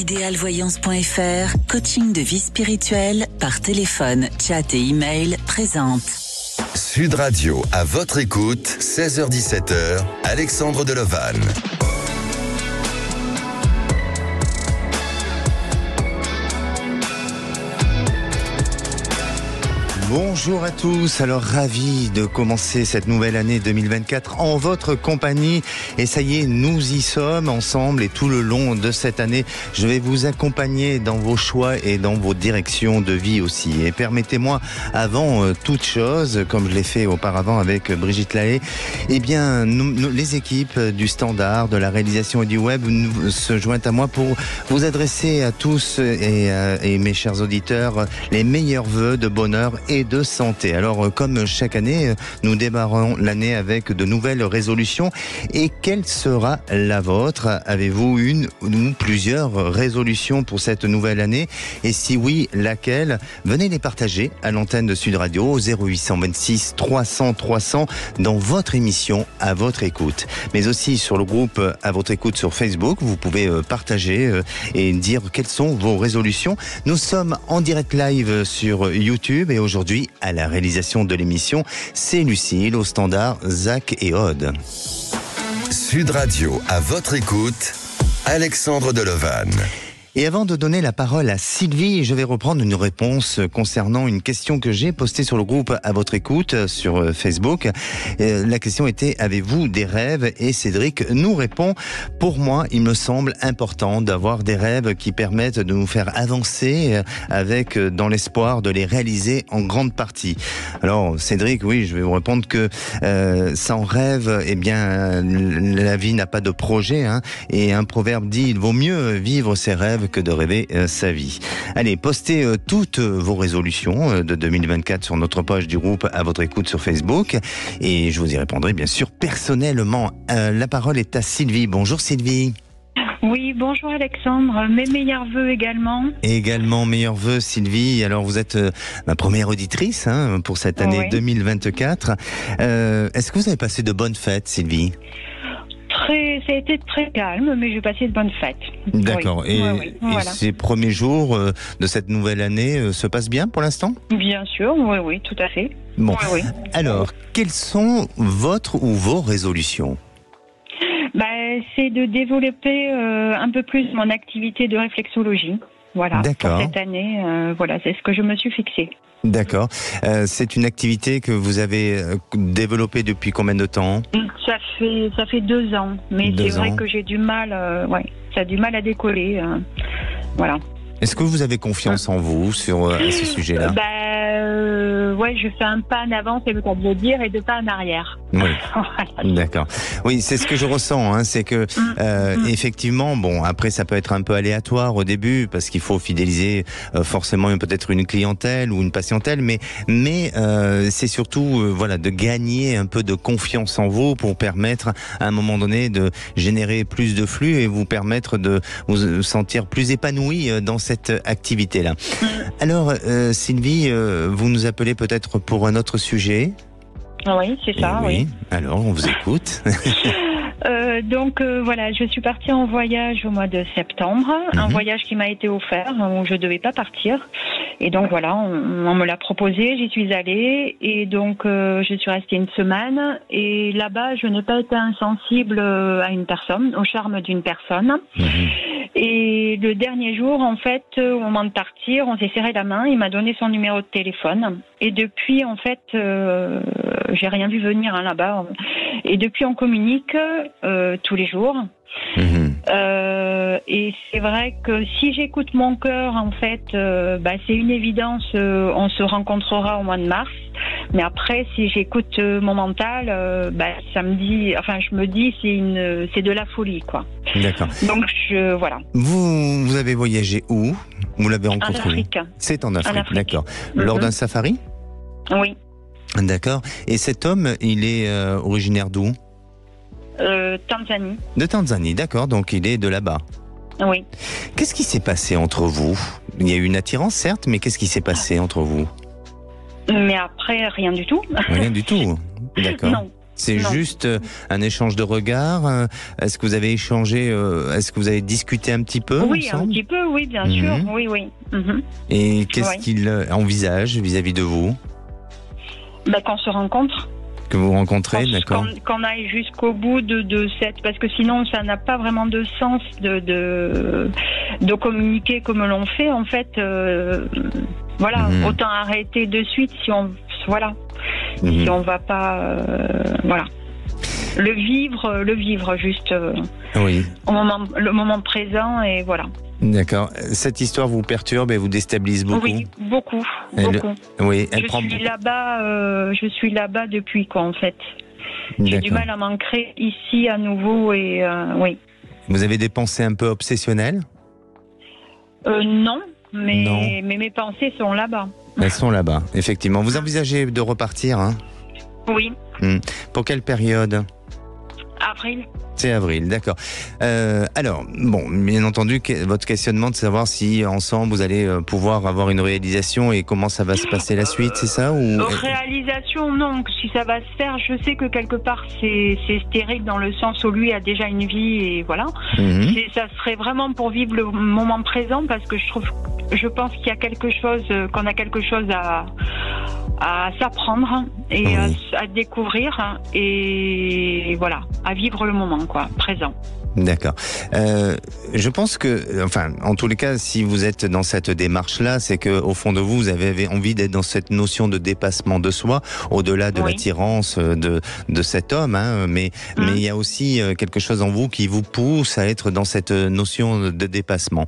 Idealvoyance.fr, coaching de vie spirituelle par téléphone, chat et email présente. Sud Radio, à votre écoute, 16h-17h, Alexandre Delovan. Bonjour à tous, alors ravi de commencer cette nouvelle année 2024 en votre compagnie. Et ça y est, nous y sommes ensemble et tout le long de cette année, je vais vous accompagner dans vos choix et dans vos directions de vie aussi. Et permettez-moi, avant toute chose, comme je l'ai fait auparavant avec Brigitte Lahaye, eh bien, les équipes du Standard, de la réalisation et du web se joignent à moi pour vous adresser à tous et mes chers auditeurs les meilleurs vœux de bonheur et de santé. Alors, comme chaque année, nous démarrons l'année avec de nouvelles résolutions. Et quelle sera la vôtre? Avez-vous une ou plusieurs résolutions pour cette nouvelle année? Et si oui, laquelle? Venez les partager à l'antenne de Sud Radio au 0826 300 300 dans votre émission À votre écoute. Mais aussi sur le groupe À votre écoute sur Facebook, vous pouvez partager et dire quelles sont vos résolutions. Nous sommes en direct live sur YouTube et aujourd'hui, à la réalisation de l'émission, c'est Lucille, au standard, Zach et Aude. Sud Radio, à votre écoute, Alexandre Delovan. Et avant de donner la parole à Sylvie, je vais reprendre une réponse concernant une question que j'ai postée sur le groupe À votre écoute sur Facebook. La question était: avez-vous des rêves? Et Cédric nous répond: pour moi, il me semble important d'avoir des rêves qui permettent de nous faire avancer avec, dans l'espoir de les réaliser en grande partie. Alors Cédric, oui, je vais vous répondre que sans rêve, eh bien, la vie n'a pas de projet, hein, et un proverbe dit: il vaut mieux vivre ses rêves que de rêver sa vie. Allez, postez toutes vos résolutions de 2024 sur notre page du groupe À votre écoute sur Facebook et je vous y répondrai bien sûr personnellement. La parole est à Sylvie. Bonjour Sylvie. Oui, bonjour Alexandre, mes meilleurs vœux également. Et également meilleurs vœux Sylvie. Alors vous êtes ma première auditrice pour cette année, oui, 2024. Est-ce que vous avez passé de bonnes fêtes Sylvie? Ça a été très calme, mais j'ai passé de bonnes fêtes. D'accord. Oui. Et Voilà. ces premiers jours de cette nouvelle année se passent bien pour l'instant? Bien sûr, oui, tout à fait. Bon. Oui. Alors, quelles sont votre ou vos résolutions? C'est de développer un peu plus mon activité de réflexologie. Voilà. D'accord. Pour cette année, voilà, c'est ce que je me suis fixé. D'accord. C'est une activité que vous avez développée depuis combien de temps? Ça fait 2 ans, mais c'est vrai que j'ai du mal, ça a du mal à décoller. Voilà. Est-ce que vous avez confiance en vous sur à ce sujet-là? Je fais un pas en avant, c'est le cas de le dire, et 2 pas en arrière. Oui. D'accord. Oui, c'est ce que je ressens, hein, c'est que effectivement, bon, après ça peut être un peu aléatoire au début parce qu'il faut fidéliser forcément peut-être une clientèle ou une patientèle, mais c'est surtout voilà, de gagner un peu de confiance en vous pour permettre à un moment donné de générer plus de flux et vous permettre de vous sentir plus épanoui dans cette activité-là. Alors Sylvie, vous nous appelez peut-être pour un autre sujet? Oui, c'est ça, oui. Alors, on vous écoute. Donc voilà, je suis partie en voyage au mois de septembre, un voyage qui m'a été offert, où je devais pas partir. Et donc voilà, on me l'a proposé, j'y suis allée, et donc je suis restée 1 semaine. Et là-bas, je n'ai pas été insensible à une personne, au charme d'une personne. Et le dernier jour, en fait, au moment de partir, on s'est serré la main, il m'a donné son numéro de téléphone. Et depuis, en fait, j'ai rien vu venir là-bas. Et depuis, on communique tous les jours. Et c'est vrai que si j'écoute mon cœur, en fait, c'est une évidence, on se rencontrera au mois de mars. Mais après, si j'écoute mon mental, ça me dit, enfin, je me dis, c'est de la folie, quoi. D'accord. Donc voilà. Vous avez voyagé où? Vous l'avez rencontré? En Afrique. C'est en Afrique, d'accord. Lors d'un safari? Oui. D'accord. Et cet homme, il est originaire d'où? Tanzanie. De Tanzanie, d'accord. Donc il est de là-bas. Oui. Qu'est-ce qui s'est passé entre vous? Il y a eu une attirance, certes, mais qu'est-ce qui s'est passé entre vous? Mais après, rien du tout. Rien du tout. D'accord. Non. C'est Non. juste un échange de regards. Est-ce que vous avez échangé, est-ce que vous avez discuté un petit peu Oui, un ensemble? petit peu, oui, bien sûr. Oui, oui. Mhm. Et qu'est-ce Ouais. qu'il envisage vis-à-vis de vous? Qu'on se rencontre. Que vous rencontrez, d'accord? Qu'on aille jusqu'au bout de cette... Parce que sinon, ça n'a pas vraiment de sens de communiquer comme l'on fait. En fait, voilà, autant arrêter de suite si on... Voilà. Si on va pas... voilà. Le vivre juste Oui. le moment présent et voilà. D'accord. Cette histoire vous perturbe et vous déstabilise beaucoup? Oui, beaucoup. Oui, elle Je prend... je suis là-bas depuis quoi en fait. J'ai du D'accord. mal à m'ancrer ici à nouveau et oui. Vous avez des pensées un peu obsessionnelles? Non, mais Non. mes pensées sont là-bas. Elles sont là-bas, effectivement. Vous envisagez de repartir, hein? Oui, Pour quelle période? avril. C'est avril, d'accord. Alors, bon, bien entendu, votre questionnement de savoir si ensemble vous allez pouvoir avoir une réalisation et comment ça va se passer la suite, c'est ça ou... Réalisation, non. Si ça va se faire, je sais que quelque part c'est stérile dans le sens où lui a déjà une vie et voilà. Ça serait vraiment pour vivre le moment présent parce que je pense qu'il y a quelque chose, qu'on a quelque chose à s'apprendre et à découvrir et voilà, à vivre le moment quoi, présent. D'accord. Je pense que, enfin, en tous les cas, si vous êtes dans cette démarche-là, c'est que au fond de vous, vous avez envie d'être dans cette notion de dépassement de soi, au-delà de l'attirance de cet homme. Hein, mais il y a aussi quelque chose en vous qui vous pousse à être dans cette notion de dépassement.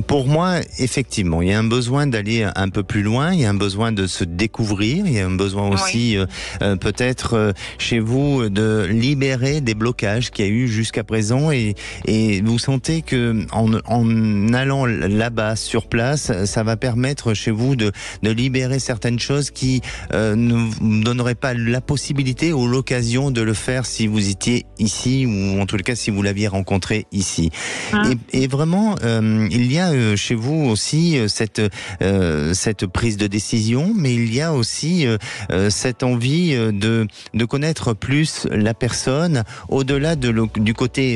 Pour moi, effectivement, il y a un besoin d'aller un peu plus loin. Il y a un besoin de se découvrir. Il y a un besoin aussi, peut-être chez vous, de libérer des blocages qu'il y a eu jusqu'à présent. Et vous sentez que en allant là-bas sur place, ça va permettre chez vous de libérer certaines choses qui ne vous donneraient pas la possibilité ou l'occasion de le faire si vous étiez ici ou en tout cas si vous l'aviez rencontré ici. Et vraiment, il y a chez vous aussi cette prise de décision, mais il y a aussi cette envie de connaître plus la personne au-delà du côté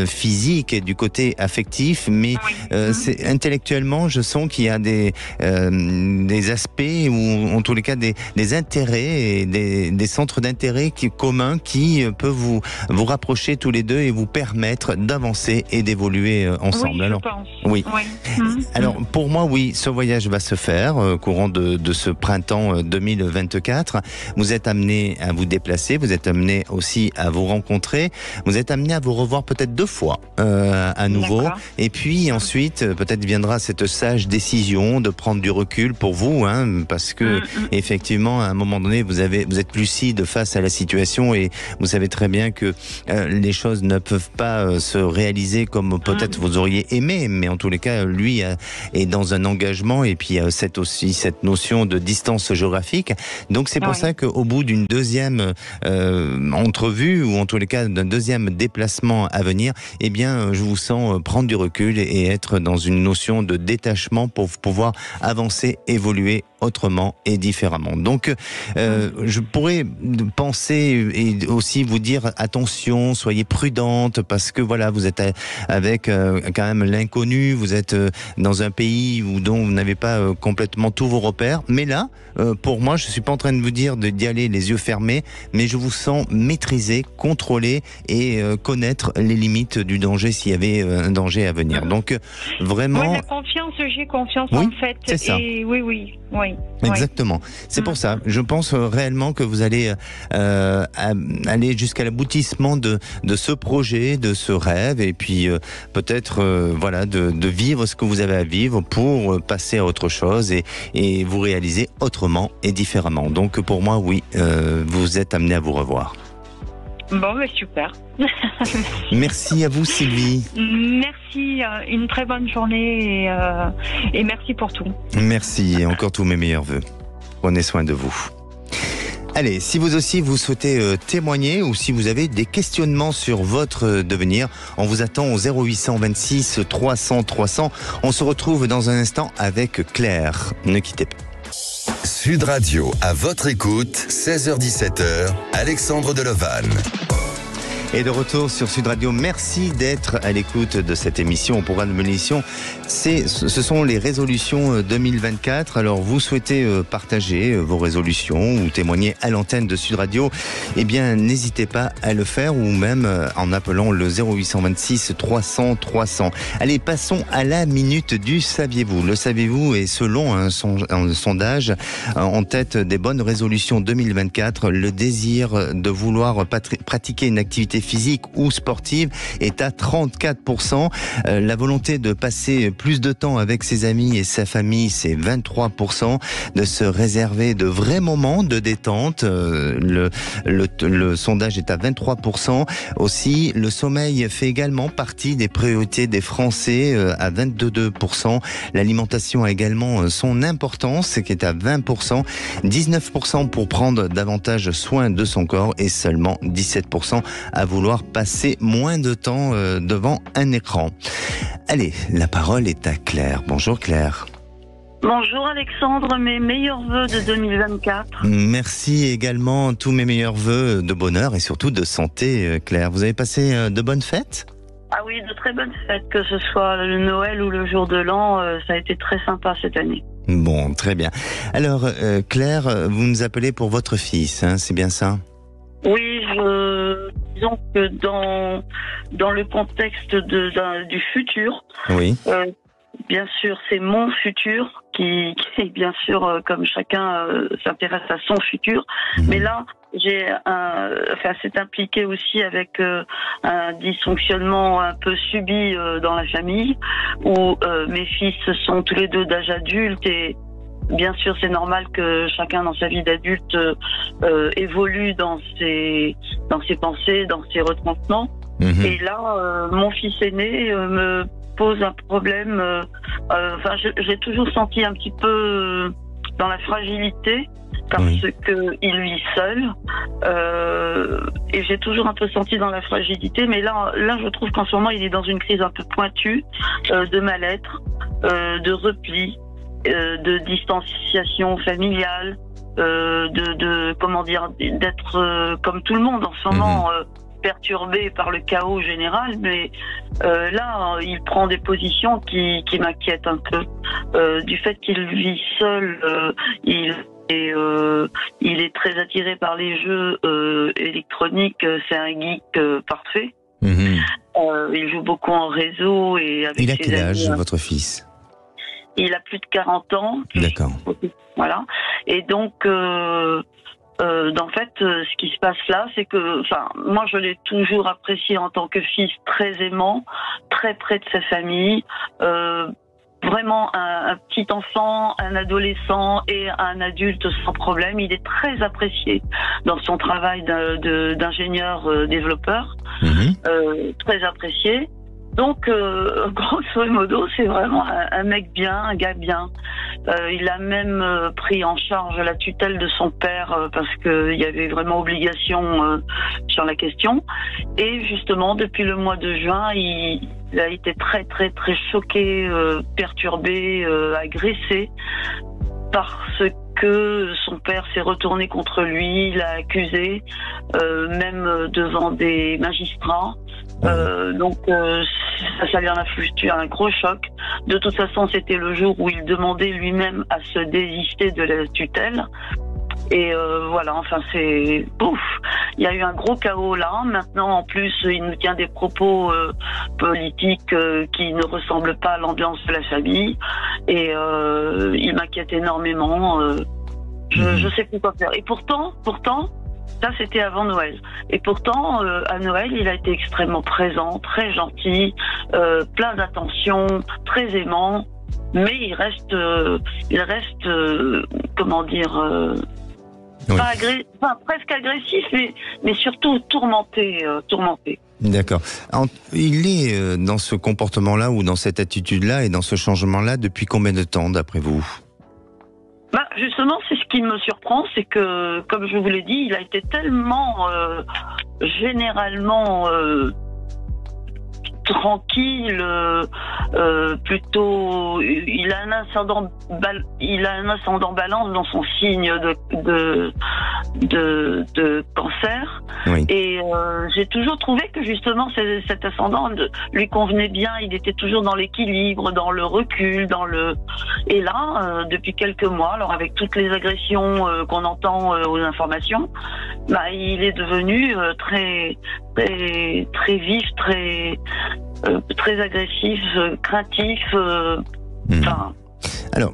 physique et du côté affectif, mais c'est intellectuellement, je sens qu'il y a des aspects ou en tous les cas des intérêts et des centres d'intérêt communs qui peuvent vous rapprocher tous les deux et vous permettre d'avancer et d'évoluer ensemble. Oui, alors, je pense. Oui. Alors pour moi, oui, ce voyage va se faire courant de ce printemps 2024. Vous êtes amené à vous déplacer, vous êtes amené aussi à vous rencontrer, vous êtes amené à vous revoir peut-être 2 fois à nouveau. D'accord. Et puis ensuite, peut-être viendra cette sage décision de prendre du recul pour vous, hein, parce que effectivement, à un moment donné, vous êtes lucide face à la situation et vous savez très bien que les choses ne peuvent pas se réaliser comme peut-être vous auriez aimé, mais en tous les cas, lui est dans un engagement et puis aussi cette notion de distance géographique. Donc c'est pour ça qu'au bout d'une deuxième entrevue ou en tous les cas d'un deuxième déplacement à venir, eh bien, je vous sens prendre du recul et être dans une notion de détachement pour pouvoir avancer, évoluer autrement et différemment. Donc, je pourrais penser et aussi vous dire attention, soyez prudente parce que voilà, vous êtes avec quand même l'inconnu, vous êtes dans un pays dont vous n'avez pas complètement tous vos repères. Mais là, pour moi, je suis pas en train de vous dire d'y aller les yeux fermés, mais je vous sens maîtriser, contrôler et connaître les limites du danger s'il y avait un danger à venir. Donc, vraiment... la confiance, j'ai confiance oui, en fait. C'est ça. Et oui. Exactement. C'est pour ça. Je pense réellement que vous allez aller jusqu'à l'aboutissement de ce projet, de ce rêve, et puis peut-être de vivre ce que vous avez à vivre pour passer à autre chose et vous réaliser autrement et différemment. Donc pour moi, oui, vous êtes amené à vous revoir. Bon, mais super. Merci à vous, Sylvie. Merci, une très bonne journée et merci pour tout. Merci et encore tous mes meilleurs vœux. Prenez soin de vous. Allez, si vous aussi vous souhaitez témoigner ou si vous avez des questionnements sur votre devenir, on vous attend au 0826 300 300. On se retrouve dans un instant avec Claire. Ne quittez pas. Sud Radio, à votre écoute, 16h-17h, Alexandre Delovan. Et de retour sur Sud Radio, merci d'être à l'écoute de cette émission. Au programme de l'émission, ce sont les résolutions 2024. Alors, vous souhaitez partager vos résolutions ou témoigner à l'antenne de Sud Radio, eh bien, n'hésitez pas à le faire ou même en appelant le 0826 300 300. Allez, passons à la minute du saviez-vous. Le saviez-vous est selon un sondage en tête des bonnes résolutions 2024. Le désir de vouloir pratiquer une activité physique ou sportive est à 34%. La volonté de passer plus de temps avec ses amis et sa famille, c'est 23%. De se réserver de vrais moments de détente, le sondage est à 23%. Aussi, le sommeil fait également partie des priorités des Français à 22%. L'alimentation a également son importance, qui est à 20%. 19% pour prendre davantage soin de son corps et seulement 17% à vouloir passer moins de temps devant un écran. Allez, la parole est à Claire. Bonjour Claire. Bonjour Alexandre, mes meilleurs vœux de 2024. Merci également, tous mes meilleurs vœux de bonheur et surtout de santé, Claire. Vous avez passé de bonnes fêtes ? Ah oui, de très bonnes fêtes, que ce soit le Noël ou le jour de l'an, ça a été très sympa cette année. Bon, très bien. Alors Claire, vous nous appelez pour votre fils, hein, c'est bien ça ? Oui, disons que dans le contexte du futur, oui. Bien sûr, c'est mon futur qui bien sûr, comme chacun s'intéresse à son futur. Mais là, c'est impliqué aussi avec un dysfonctionnement un peu subi dans la famille, où mes fils sont tous les deux d'âge adulte et bien sûr, c'est normal que chacun dans sa vie d'adulte évolue dans ses pensées, dans ses retranchements. Et là, mon fils aîné me pose un problème. J'ai toujours senti un petit peu dans la fragilité parce que il vit seul. Et j'ai toujours un peu senti dans la fragilité. Mais là, je trouve qu'en ce moment, il est dans une crise un peu pointue de mal-être, de repli. De distanciation familiale, d'être comme tout le monde en ce moment, perturbé par le chaos général, mais là, il prend des positions qui m'inquiètent un peu. Du fait qu'il vit seul, il est très attiré par les jeux électroniques, c'est un geek parfait. Il joue beaucoup en réseau et avec il a ses quel âge, amis. votre fils ? Il a plus de 40 ans. D'accord. Voilà. Et donc, en fait, ce qui se passe là, c'est que, moi, je l'ai toujours apprécié en tant que fils très aimant, très près de sa famille. Vraiment un petit enfant, un adolescent et un adulte sans problème. Il est très apprécié dans son travail d'ingénieur développeur. Très apprécié. Donc, grosso modo, c'est vraiment un mec bien, un gars bien. Il a même pris en charge la tutelle de son père parce qu'il y avait vraiment obligation sur la question. Et justement, depuis le mois de juin, il a été très, très, très choqué, perturbé, agressé parce que son père s'est retourné contre lui, l'a accusé, même devant des magistrats. Donc ça lui en a foutu un gros choc. De toute façon, c'était le jour où il demandait lui-même à se désister de la tutelle. Et voilà, enfin c'est pouf. Il y a eu un gros chaos là. Maintenant, en plus, il nous tient des propos politiques qui ne ressemblent pas à l'ambiance de la famille. Et il m'inquiète énormément. Je sais plus quoi faire. Et pourtant, ça c'était avant Noël. Et pourtant, à Noël, il a été extrêmement présent, très gentil, plein d'attention, très aimant. Mais il reste, comment dire. Pas presque agressif, mais surtout tourmenté. D'accord. Il est dans ce comportement-là ou dans cette attitude-là et dans ce changement-là depuis combien de temps, d'après vous ? Justement, c'est ce qui me surprend, c'est que, comme je vous l'ai dit, il a été tellement généralement tranquille, plutôt, il a un ascendant balance dans son signe de cancer. Oui. Et j'ai toujours trouvé que justement cet ascendant lui convenait bien. Il était toujours dans l'équilibre, dans le recul, et là, depuis quelques mois, alors avec toutes les agressions qu'on entend aux informations, il est devenu très très vif, très agressif, craintif. Alors,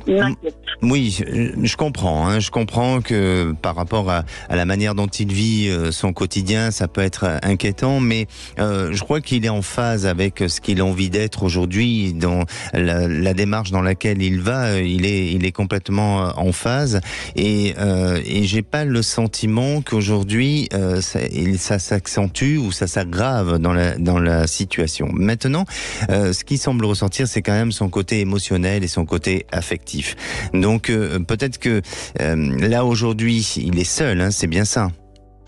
oui, je comprends. Je comprends que par rapport à la manière dont il vit son quotidien, ça peut être inquiétant, mais je crois qu'il est en phase avec ce qu'il a envie d'être aujourd'hui, dans la démarche dans laquelle il va. Il est complètement en phase, et j'ai pas le sentiment qu'aujourd'hui ça s'accentue ou ça s'aggrave dans la situation. Maintenant, ce qui semble ressortir, c'est quand même son côté émotionnel et son côté affectif. Donc peut-être que là aujourd'hui il est seul, c'est bien ça?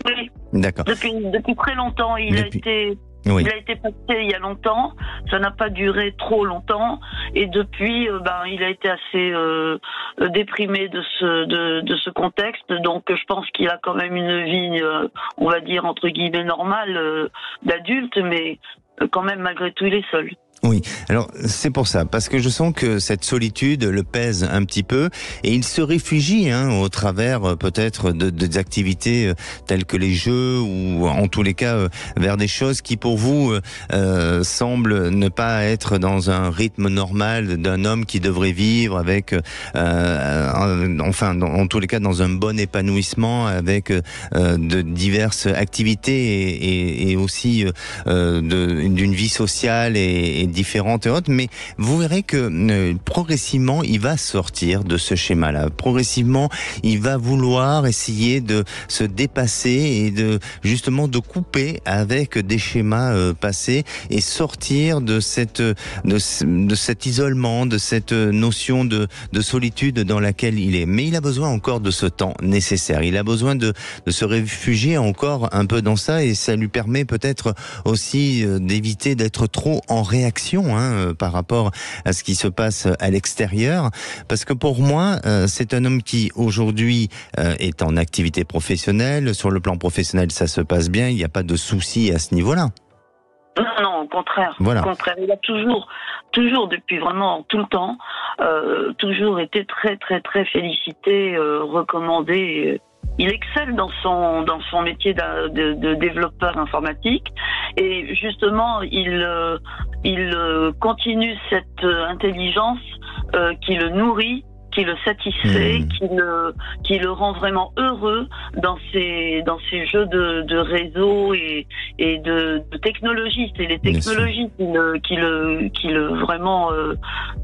Oui. D'accord. Depuis très longtemps, il a été passé il y a longtemps, ça n'a pas duré trop longtemps, et depuis il a été assez déprimé de ce contexte, donc je pense qu'il a quand même une vie on va dire entre guillemets normale d'adulte, mais quand même malgré tout il est seul. Oui, alors c'est pour ça, parce que je sens que cette solitude le pèse un petit peu, et il se réfugie au travers peut-être des activités telles que les jeux, ou en tous les cas vers des choses qui pour vous semblent ne pas être dans un rythme normal d'un homme qui devrait vivre avec, en tous les cas dans un bon épanouissement, avec de diverses activités et aussi d'une vie sociale et différentes et autres, mais vous verrez que progressivement il va sortir de ce schéma-là. Progressivement, il va vouloir essayer de se dépasser et de couper avec des schémas passés et sortir de cet isolement, de cette notion de solitude dans laquelle il est. Mais il a besoin encore de ce temps nécessaire. Il a besoin de se réfugier encore un peu dans ça, et ça lui permet peut-être aussi d'éviter d'être trop en réaction par rapport à ce qui se passe à l'extérieur, parce que pour moi c'est un homme qui aujourd'hui est en activité professionnelle. Sur le plan professionnel, ça se passe bien, il n'y a pas de souci à ce niveau-là. Non, au contraire. Voilà. Au contraire, il a toujours depuis vraiment tout le temps, toujours été très très très félicité, recommandé. Il excelle dans son métier de développeur informatique, et justement il continue cette intelligence qui le nourrit, qui le satisfait, qui le rend vraiment heureux dans ses jeux de réseau et de technologie. C'est les technologies qui le vraiment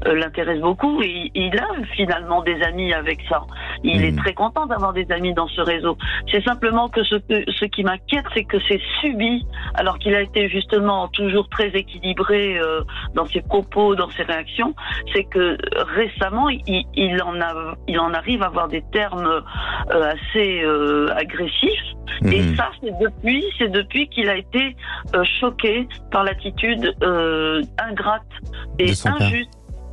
l'intéressent beaucoup, et il a finalement des amis avec ça. Il est très content d'avoir des amis dans ce réseau. C'est simplement que ce qui m'inquiète, c'est que c'est subi, alors qu'il a été justement toujours très équilibré dans ses propos, dans ses réactions. C'est que récemment, il en arrive à avoir des termes assez agressifs. Et ça, c'est depuis qu'il a été choqué par l'attitude ingrate et injuste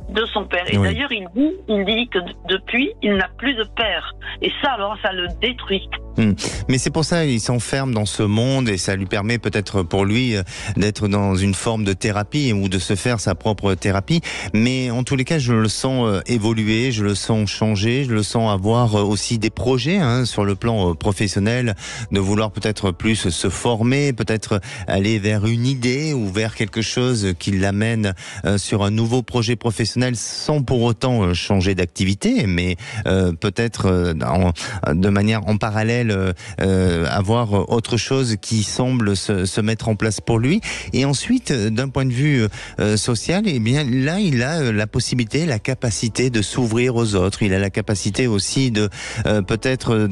de son père. Et d'ailleurs, il dit que depuis, il n'a plus de père. Et ça, alors, ça le détruit. Mais c'est pour ça qu'il s'enferme dans ce monde, et ça lui permet peut-être pour lui d'être dans une forme de thérapie, ou de se faire sa propre thérapie. Mais en tous les cas, je le sens évoluer, je le sens changer, je le sens avoir aussi des projets sur le plan professionnel, de vouloir peut-être plus se former, peut-être aller vers une idée ou vers quelque chose qui l'amène sur un nouveau projet professionnel, sans pour autant changer d'activité, mais peut-être de manière en parallèle avoir autre chose qui semble se mettre en place pour lui. Et ensuite, d'un point de vue social, eh bien là, il a la possibilité, la capacité de s'ouvrir aux autres. Il a la capacité aussi de peut-être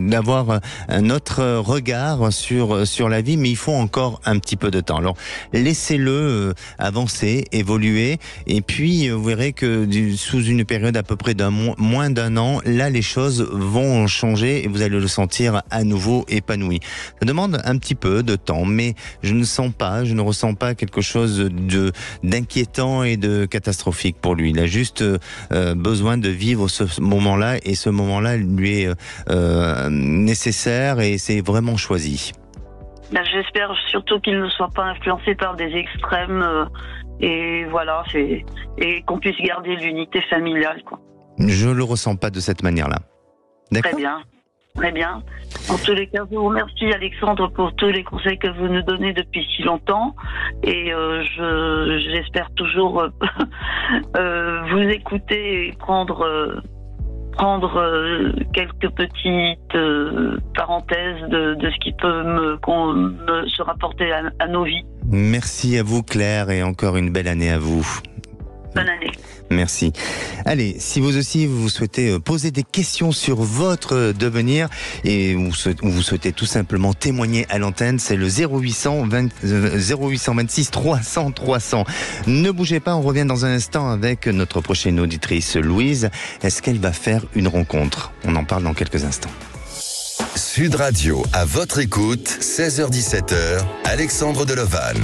d'avoir un autre regard sur la vie, mais il faut encore un petit peu de temps. Alors laissez-le avancer, évoluer, et puis vous verrez que sous une période à peu près moins d'un an, là les choses vont changer changer et vous allez le sentir à nouveau épanoui. Ça demande un petit peu de temps, mais je ne ressens pas quelque chose d'inquiétant et de catastrophique pour lui. Il a juste besoin de vivre ce moment-là, et ce moment-là lui est nécessaire, et c'est vraiment choisi. J'espère surtout qu'il ne soit pas influencé par des extrêmes, et voilà, et qu'on puisse garder l'unité familiale, quoi. Je le ressens pas de cette manière-là. D'accord ? Très bien. Très bien. En tous les cas, je vous remercie, Alexandre, pour tous les conseils que vous nous donnez depuis si longtemps. Et j'espère toujours vous écouter et prendre quelques petites parenthèses de ce qui peut se rapporter à nos vies. Merci à vous, Claire, et encore une belle année à vous. Bonne année. Merci. Allez, si vous aussi vous souhaitez poser des questions sur votre devenir et vous souhaitez tout simplement témoigner à l'antenne, c'est le 0826 300 300. Ne bougez pas, on revient dans un instant avec notre prochaine auditrice, Louise. Est-ce qu'elle va faire une rencontre ? On en parle dans quelques instants. Sud Radio, à votre écoute, 16h-17h, Alexandre Delevanne.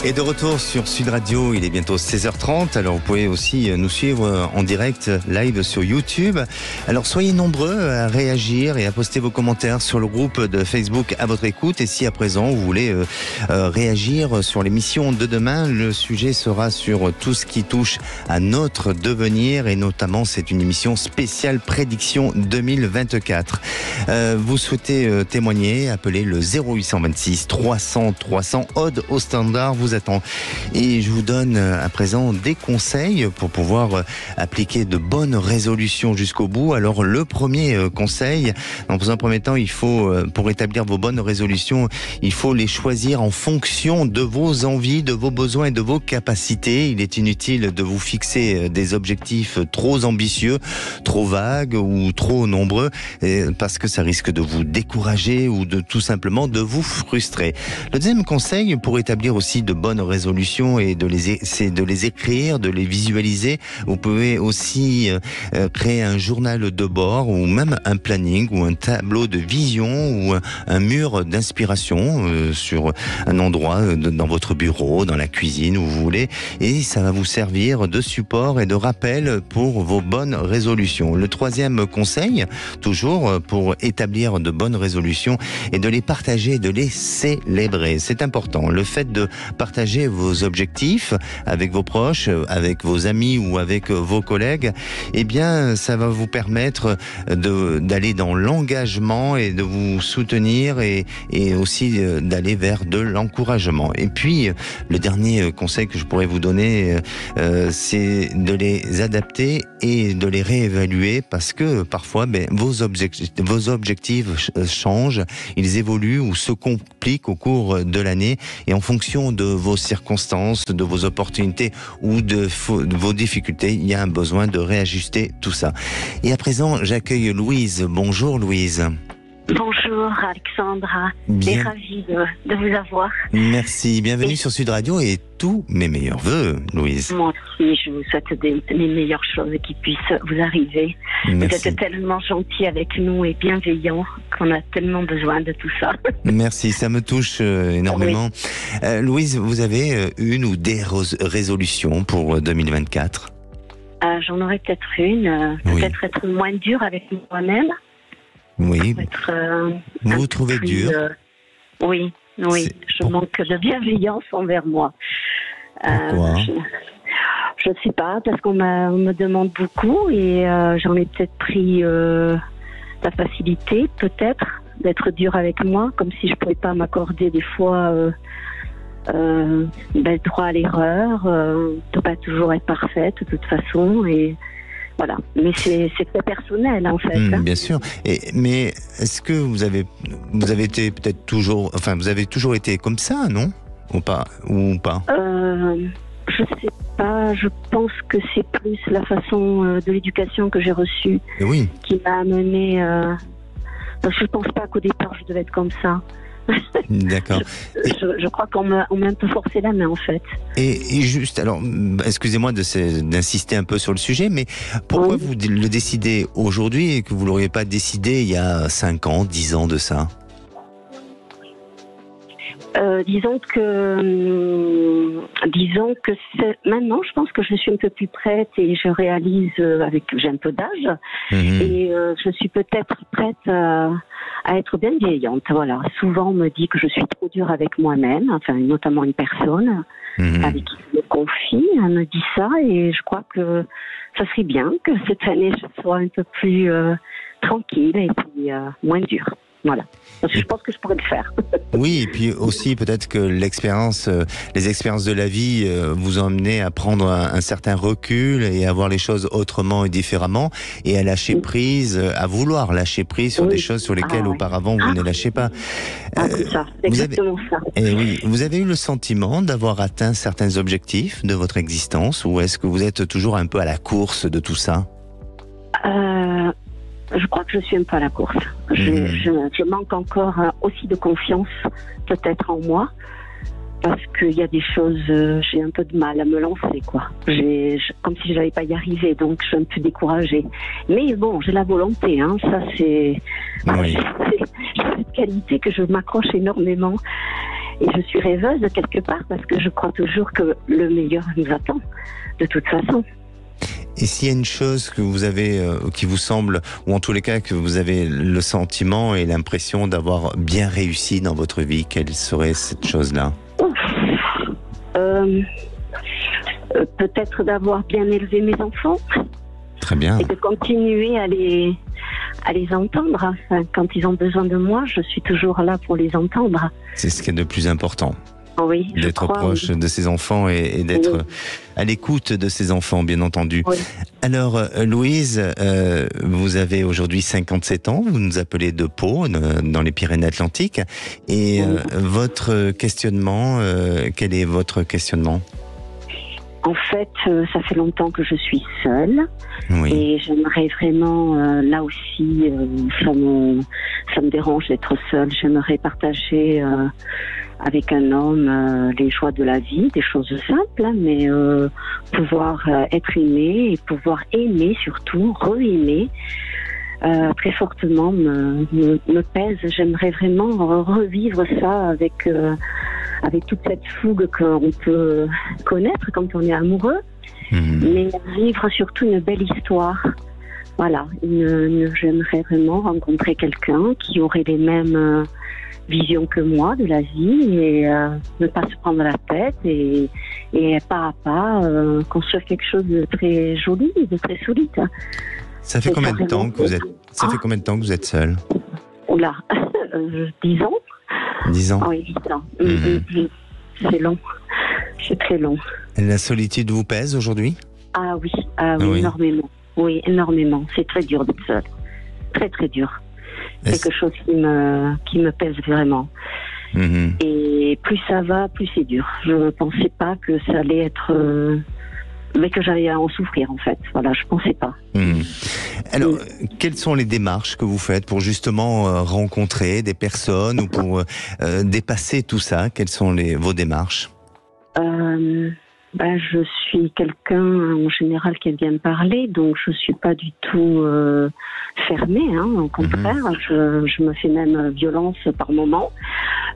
Et de retour sur Sud Radio, il est bientôt 16h30, alors vous pouvez aussi nous suivre en direct live sur YouTube. Alors soyez nombreux à réagir et à poster vos commentaires sur le groupe de Facebook à votre écoute. Et si à présent vous voulez réagir sur l'émission de demain, le sujet sera sur tout ce qui touche à notre devenir, et notamment c'est une émission spéciale prédiction 2024. Vous souhaitez témoigner, appelez le 0826 300 300, Aude au standard vous attend. Et je vous donne à présent des conseils pour pouvoir appliquer de bonnes résolutions jusqu'au bout. Alors le premier conseil, dans un premier temps, il faut, pour établir vos bonnes résolutions, il faut les choisir en fonction de vos envies, de vos besoins et de vos capacités. Il est inutile de vous fixer des objectifs trop ambitieux, trop vagues ou trop nombreux, parce que ça risque de vous décourager ou de tout simplement de vous frustrer. Le deuxième conseil pour établir aussi de bonnes résolutions et c'est de les écrire, de les visualiser. Vous pouvez aussi créer un journal de bord ou même un planning ou un tableau de vision ou un mur d'inspiration sur un endroit dans votre bureau, dans la cuisine, où vous voulez, et ça va vous servir de support et de rappel pour vos bonnes résolutions. Le troisième conseil, toujours pour établir de bonnes résolutions, est de les partager et de les célébrer. C'est important. Le fait de partager vos objectifs avec vos proches, avec vos amis ou avec vos collègues, eh bien, ça va vous permettre d'aller dans l'engagement et de vous soutenir et aussi d'aller vers de l'encouragement. Et puis, le dernier conseil que je pourrais vous donner, c'est de les adapter et de les réévaluer, parce que parfois, vos objectifs changent, ils évoluent ou se compliquent au cours de l'année, et en fonction de vos circonstances, de vos opportunités ou de vos difficultés, il y a un besoin de réajuster tout ça. Et à présent, j'accueille Louise. Bonjour Louise. Bonjour Alexandra, et ravie de vous avoir. Merci, bienvenue sur Sud Radio et tous mes meilleurs vœux, Louise. Moi aussi, je vous souhaite les meilleures choses qui puissent vous arriver. Merci. Vous êtes tellement gentil avec nous et bienveillant qu'on a tellement besoin de tout ça. Merci, ça me touche énormément. Oui. Louise, vous avez une ou des résolutions pour 2024 ? J'en aurais peut-être une, peut-être être moins dure avec moi-même. Oui. Vous vous trouvez dur ? Oui. Je manque de bienveillance envers moi. Pourquoi ? Je ne sais pas, parce qu'on me demande beaucoup et j'en ai peut-être pris la facilité, peut-être, d'être dur avec moi, comme si je ne pouvais pas m'accorder des fois le droit à l'erreur, de pas toujours être parfaite de toute façon, et voilà. Mais c'est très personnel en fait. Bien sûr. Mais est-ce que vous avez été peut-être toujours, vous avez toujours été comme ça, non ? Ou pas ? Je sais pas. Je pense que c'est plus la façon de l'éducation que j'ai reçue qui m'a amenée. Je pense pas qu'au départ je devais être comme ça. D'accord. Je crois qu'on m'a un peu forcé la main, en fait. Et juste, alors, excusez-moi d'insister un peu sur le sujet, mais pourquoi vous le décidez aujourd'hui et que vous ne l'auriez pas décidé il y a 5 ans, 10 ans de ça? Disons que maintenant, je pense que je suis un peu plus prête et je réalise j'ai un peu d'âge et je suis peut-être prête à être bien vieillante. Voilà. Souvent, on me dit que je suis trop dure avec moi-même, enfin notamment une personne avec qui je me confie. Elle me dit ça et je crois que ça serait bien que cette année je sois un peu plus tranquille et puis moins dure. Voilà. Parce que je pense que je pourrais le faire. Oui, et puis aussi peut-être que les expériences de la vie vous ont amené à prendre un certain recul et à voir les choses autrement et différemment et à lâcher prise, à vouloir lâcher prise sur des choses sur lesquelles auparavant vous ne lâchez pas. C'est ça, c'est exactement ça. Et oui, vous avez eu le sentiment d'avoir atteint certains objectifs de votre existence ou est-ce que vous êtes toujours un peu à la course de tout ça? Je crois que je suis un peu à la course. Je manque encore aussi de confiance, peut-être en moi, parce qu'il y a des choses, j'ai un peu de mal à me lancer, quoi. Comme si je n'allais pas y arriver, donc je suis un peu découragée. Mais bon, j'ai la volonté, hein. Ça c'est cette qualité que je m'accroche énormément. Et je suis rêveuse de quelque part parce que je crois toujours que le meilleur nous attend, de toute façon. Et s'il y a une chose que vous avez, qui vous semble, ou en tous les cas que vous avez le sentiment et l'impression d'avoir bien réussi dans votre vie, quelle serait cette chose-là? Peut-être d'avoir bien élevé mes enfants. Très bien. Et de continuer à les entendre. Enfin, quand ils ont besoin de moi, je suis toujours là pour les entendre. C'est ce qui est de plus important. Oui, d'être proche de ses enfants et d'être à l'écoute de ses enfants, bien entendu. Oui. Alors, Louise, vous avez aujourd'hui 57 ans, vous nous appelez de Pau, dans les Pyrénées-Atlantiques. Et votre questionnement, quel est votre questionnement ? En fait, ça fait longtemps que je suis seule et j'aimerais vraiment, là aussi, ça me dérange d'être seule. J'aimerais partager avec un homme les joies de la vie, des choses simples, hein, mais pouvoir être aimé et pouvoir aimer surtout, re-aimer. Très fortement me pèse. J'aimerais vraiment revivre ça avec toute cette fougue qu'on peut connaître quand on est amoureux, mais vivre surtout une belle histoire. Voilà, j'aimerais vraiment rencontrer quelqu'un qui aurait les mêmes visions que moi de la vie et ne pas se prendre la tête et pas à pas construire quelque chose de très joli et de très solide. Ça fait combien de temps que vous êtes fait combien de temps que vous êtes seule? Oula, 10 ans. 10 ans. Oui, 10 ans. C'est long. C'est très long. La solitude vous pèse aujourd'hui? Ah oui, énormément. Oui, énormément. C'est très dur d'être seule. Très, très dur. C'est quelque chose qui me pèse vraiment. Et plus ça va, plus c'est dur. Je ne pensais pas que ça allait être... mais que j'allais en souffrir, en fait. Voilà, je ne pensais pas. Alors, quelles sont les démarches que vous faites pour justement rencontrer des personnes ou pour dépasser tout ça? Quelles sont vos démarches? Je suis quelqu'un, en général, qui aime bien me parler, donc je ne suis pas du tout fermée, hein, au contraire. Je me fais même violence par moments.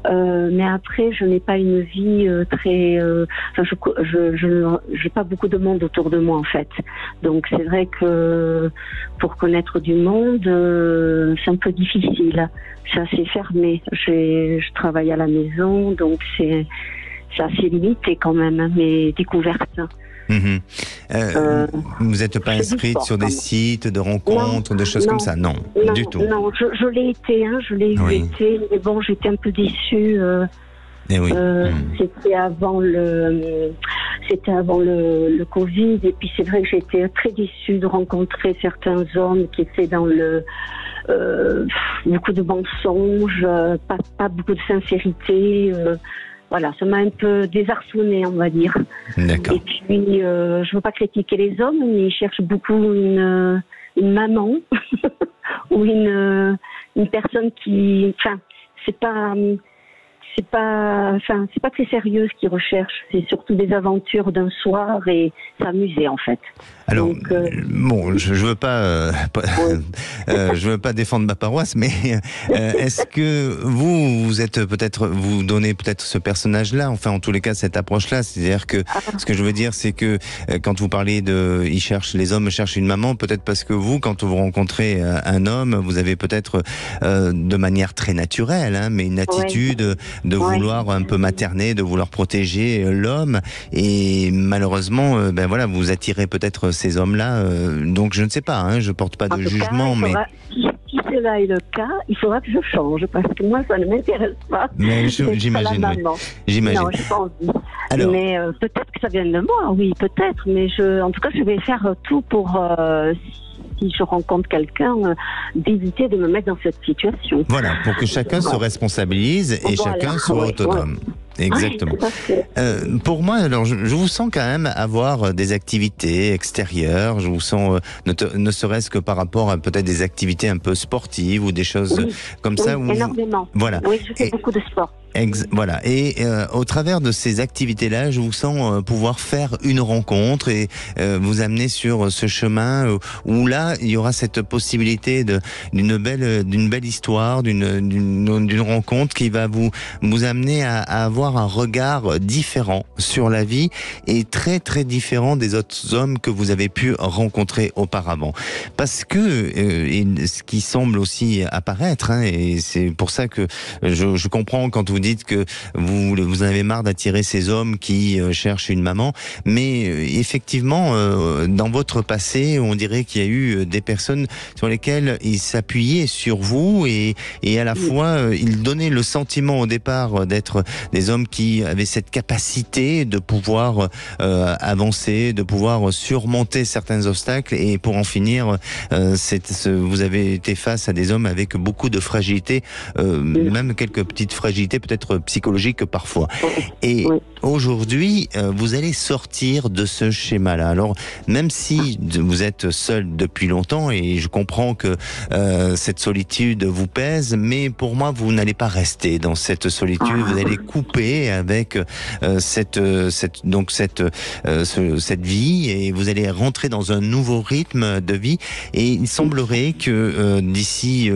Mais après, je n'ai pas une vie très... je n'ai pas beaucoup de monde autour de moi, en fait. Donc, c'est vrai que pour connaître du monde, c'est un peu difficile. C'est assez fermé. Je travaille à la maison, donc c'est assez limité quand même, mes découvertes. Vous n'êtes pas inscrite sur des sites de rencontres, de choses comme ça? Non, du tout. Non, je l'ai été, hein, je l'ai été, mais bon, j'étais un peu déçue. C'était avant le Covid, et puis c'est vrai que j'étais très déçue de rencontrer certains hommes qui étaient dans beaucoup de mensonges, pas beaucoup de sincérité. Voilà, ça m'a un peu désarçonnée, on va dire. D'accord. Et puis, je ne veux pas critiquer les hommes, mais ils cherchent beaucoup une maman ou une personne qui... Enfin, c'est pas c'est pas très sérieux ce qu'ils recherchent. C'est surtout des aventures d'un soir et s'amuser en fait. Alors, donc, bon, je veux pas, je veux pas défendre ma paroisse, mais est-ce que vous êtes peut-être, vous donnez peut-être ce personnage-là, enfin en tous les cas cette approche-là, c'est-à-dire que ce que je veux dire, c'est que quand vous parlez de, les hommes cherchent une maman, peut-être parce que vous, quand vous rencontrez un homme, vous avez peut-être de manière très naturelle, hein, mais une attitude de vouloir un peu materner, de vouloir protéger l'homme, et malheureusement, ben voilà, vous attirez peut-être ces hommes-là. Donc je ne sais pas, hein, je porte pas de jugement, mais si cela est le cas, il faudra que je change parce que moi ça ne m'intéresse pas. Mais j'imagine. J'imagine. Non, j'ai pas envie. Alors, mais peut-être que ça vient de moi, oui, peut-être. Mais en tout cas, je vais faire tout pour. Si je rencontre quelqu'un, d'éviter de me mettre dans cette situation. Voilà, pour que chacun se responsabilise et chacun soit autonome. Exactement. Pour moi, alors, je vous sens quand même avoir des activités extérieures. Je vous sens, ne serait-ce que par rapport à peut-être des activités un peu sportives ou des choses comme ça. Énormément. Voilà. Oui, je fais beaucoup de sport. Voilà. Et au travers de ces activités-là, je vous sens pouvoir faire une rencontre et vous amener sur ce chemin où là, il y aura cette possibilité d'une belle histoire, d'une rencontre qui va vous amener à avoir un regard différent sur la vie et très très différent des autres hommes que vous avez pu rencontrer auparavant. Parce que ce qui semble aussi apparaître, hein, et c'est pour ça que je comprends quand vous dites que vous en avez marre d'attirer ces hommes qui cherchent une maman, mais effectivement, dans votre passé, on dirait qu'il y a eu des personnes sur lesquelles ils s'appuyaient sur vous et à la fois, ils donnaient le sentiment au départ d'être des hommes qui avaient cette capacité de pouvoir avancer, de pouvoir surmonter certains obstacles et pour en finir, vous avez été face à des hommes avec beaucoup de fragilité, même quelques petites fragilités peut-être psychologiques parfois. Et aujourd'hui, vous allez sortir de ce schéma-là. Alors, même si vous êtes seul depuis longtemps, et je comprends que cette solitude vous pèse, mais pour moi, vous n'allez pas rester dans cette solitude. Vous allez couper avec cette vie, et vous allez rentrer dans un nouveau rythme de vie. Et il semblerait que d'ici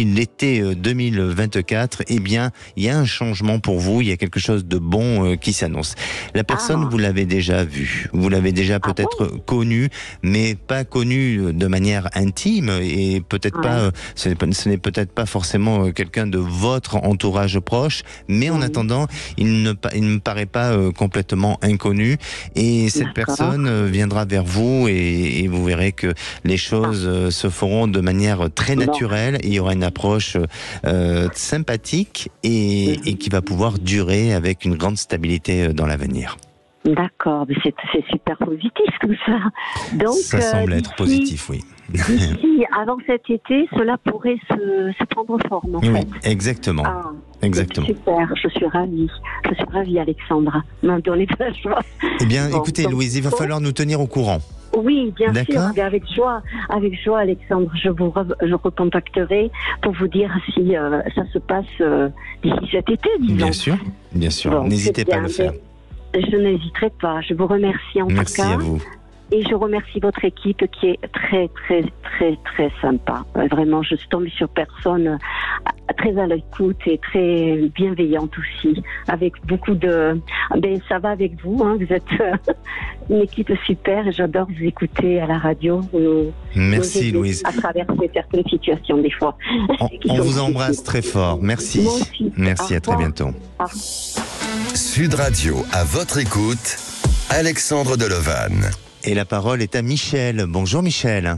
l'été 2024, eh bien, il y a un changement pour vous. Il y a quelque chose de bon qui s'annonce. La personne, vous l'avez déjà vue, vous l'avez déjà peut-être connue, mais pas connue de manière intime, et peut-être pas. Ce n'est peut-être pas forcément quelqu'un de votre entourage proche, mais en attendant, il ne me paraît pas complètement inconnu. Et cette personne viendra vers vous, et vous verrez que les choses se feront de manière très naturelle. Et il y aura une approche sympathique et qui va pouvoir durer avec une grande stabilité dans l'avenir. D'accord, mais c'est super positif tout ça. Donc, ça semble être positif, oui. D'ici, avant cet été, cela pourrait se prendre forme, en fait. Exactement. Exactement. Super, je suis ravie, Alexandra. M'a donné de la joie. Eh bien, écoutez, Louise, il va falloir nous tenir au courant. Oui, bien sûr, avec joie, Alexandre. Je recontacterai pour vous dire si ça se passe d'ici cet été, disons. Bien sûr. Bon, n'hésitez pas à le faire. Je n'hésiterai pas. Je vous remercie en tout cas. Merci à vous. Et je remercie votre équipe qui est très, très, très, très sympa. Vraiment, je suis tombée sur personne très à l'écoute et très bienveillante aussi. Avec beaucoup de... Ben, ça va avec vous, hein. Vous êtes une équipe super et j'adore vous écouter à la radio. Merci, Louise. À traverser certaines situations, des fois. On vous embrasse très fort. Merci. Merci, à très bientôt. Sud Radio, à votre écoute, Alexandre Delevanne. Et la parole est à Michel. Bonjour Michel.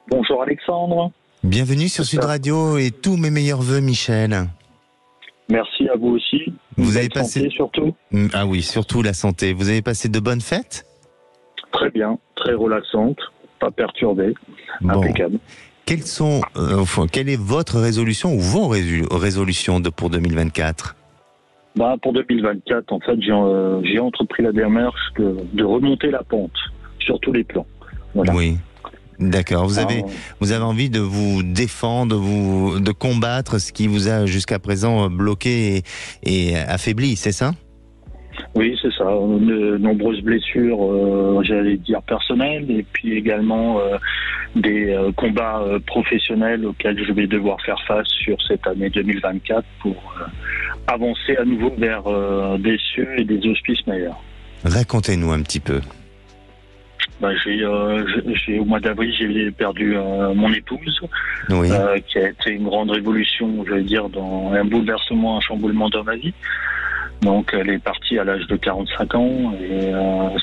Bonjour Alexandre. Bienvenue sur Sud Radio et tous mes meilleurs vœux Michel. Merci à vous aussi. Vous avez passé santé, surtout. Ah oui, surtout la santé. Vous avez passé de bonnes fêtes? Très bien, très relaxante, pas perturbée, impeccable. Quelle est votre résolution ou vos résolutions pour 2024? Pour 2024, en fait, j'ai entrepris la démarche de remonter la pente sur tous les plans. Voilà. Oui. D'accord. Vous avez envie de vous défendre, de combattre ce qui vous a jusqu'à présent bloqué et affaibli, c'est ça ? Oui, c'est ça. De nombreuses blessures, j'allais dire personnelles, et puis également des combats professionnels auxquels je vais devoir faire face sur cette année 2024 pour avancer à nouveau vers des cieux et des auspices meilleurs. Racontez-nous un petit peu. Au mois d'avril, j'ai perdu mon épouse, oui. Qui a été une grande révolution, je vais dire, dans un bouleversement, un chamboulement dans ma vie. Donc elle est partie à l'âge de 45 ans et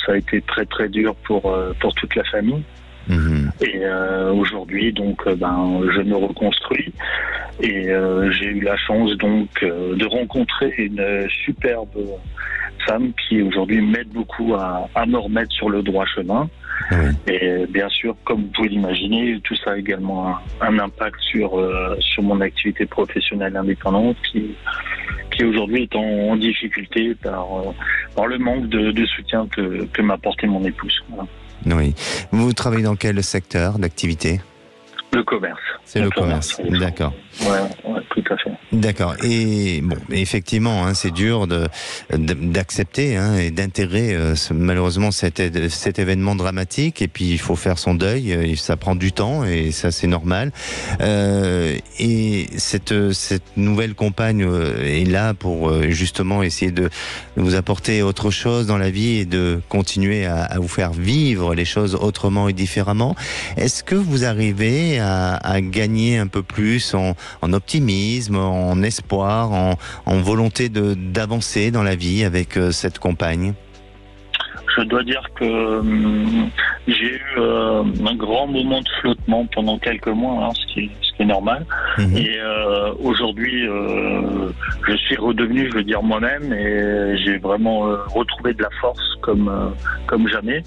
ça a été très très dur pour toute la famille. Mmh. Et aujourd'hui donc je me reconstruis et j'ai eu la chance donc de rencontrer une superbe femme qui aujourd'hui m'aide beaucoup à me remettre sur le droit chemin. Oui. Et bien sûr, comme vous pouvez l'imaginer, tout ça a également un impact sur mon activité professionnelle indépendante qui aujourd'hui est en difficulté par le manque de soutien que m'a apporté mon épouse. Voilà. Oui. Vous travaillez dans quel secteur d'activité ? Le commerce. C'est le commerce, d'accord. Ouais, tout à fait. D'accord. Et bon, effectivement, c'est dur d'accepter et d'intégrer malheureusement cet événement dramatique. Et puis il faut faire son deuil. Ça prend du temps et ça c'est normal. Et cette nouvelle compagne est là pour justement essayer de vous apporter autre chose dans la vie et de continuer à vous faire vivre les choses autrement et différemment. Est-ce que vous arrivez à gagner un peu plus en optimisme, en espoir, en volonté d'avancer dans la vie avec cette compagne ? Je dois dire que j'ai eu un grand moment de flottement pendant quelques mois, ce qui est normal. Mmh. Et aujourd'hui, je suis redevenu, je veux dire, moi-même, et j'ai vraiment retrouvé de la force comme jamais.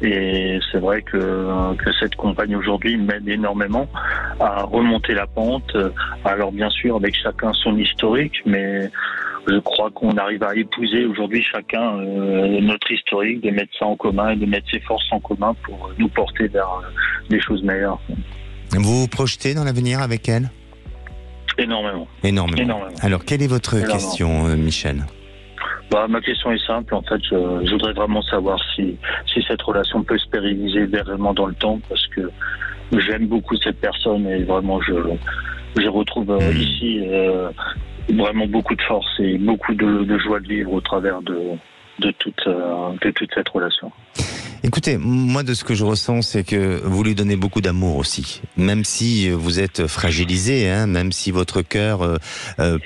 Et c'est vrai que cette compagne aujourd'hui m'aide énormément à remonter la pente. Alors bien sûr, avec chacun son historique, mais je crois qu'on arrive à épouser aujourd'hui chacun notre historique, de mettre ça en commun et de mettre ses forces en commun pour nous porter vers des choses meilleures. Vous vous projetez dans l'avenir avec elle ? Énormément. Alors, quelle est votre question, Michel ? Ma question est simple. En fait, je voudrais vraiment savoir si cette relation peut se pérenniser vraiment dans le temps, parce que j'aime beaucoup cette personne et vraiment je retrouve ici vraiment beaucoup de force et beaucoup de joie de vivre au travers de toute cette relation. Écoutez, moi de ce que je ressens, c'est que vous lui donnez beaucoup d'amour aussi. Même si vous êtes fragilisé, même si votre cœur